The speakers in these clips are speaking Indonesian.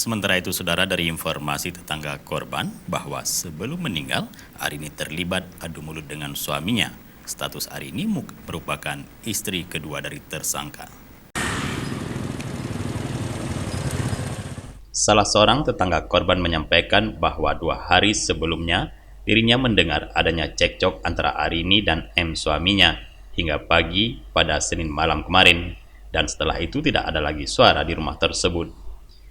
Sementara itu, saudara, dari informasi tetangga korban bahwa sebelum meninggal, Arini terlibat adu mulut dengan suaminya. Status Arini merupakan istri kedua dari tersangka. Salah seorang tetangga korban menyampaikan bahwa 2 hari sebelumnya, dirinya mendengar adanya cekcok antara Arini dan M suaminya hingga pagi pada Senin malam kemarin, dan setelah itu tidak ada lagi suara di rumah tersebut.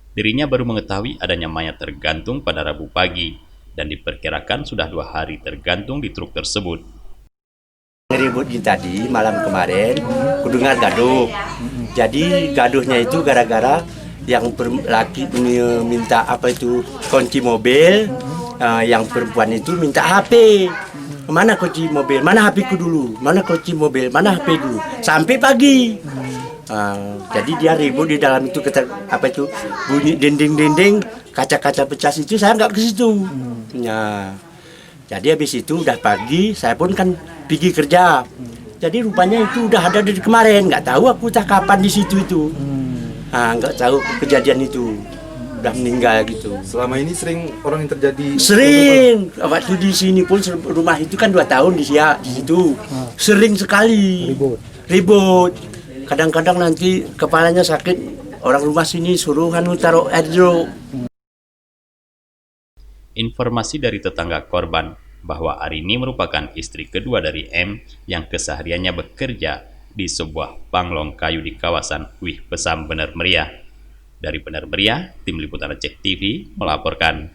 Dirinya baru mengetahui adanya mayat tergantung pada Rabu pagi, dan diperkirakan sudah 2 hari tergantung di truk tersebut. Ribut tadi malam kemarin, kudengar gaduh. Jadi gaduhnya itu gara-gara yang laki minta kunci mobil, yang perempuan itu minta HP. Mana kunci mobil? Mana HP ku dulu? Mana kunci mobil? Mana HP dulu? Sampai pagi. Jadi dia ribut di dalam itu, bunyi dinding-dinding, kaca-kaca pecah itu, saya nggak ke situ. Nah, jadi habis itu udah pagi, saya pun kan pergi kerja. Jadi rupanya itu udah ada dari kemarin, nggak tahu aku tak kapan di situ itu. Nggak tahu kejadian itu, udah meninggal gitu. Selama ini sering orang yang terjadi? Sering, waktu di sini pun rumah itu kan 2 tahun di situ, sering sekali ribut. Kadang-kadang nanti kepalanya sakit, orang rumah sini suruh taruh air jeruk. Informasi dari tetangga korban bahwa Arini merupakan istri kedua dari M yang kesehariannya bekerja di sebuah panglong kayu di kawasan Wih Besam, Bener Meriah. Dari Bener Meriah, tim liputan Aceh TV melaporkan.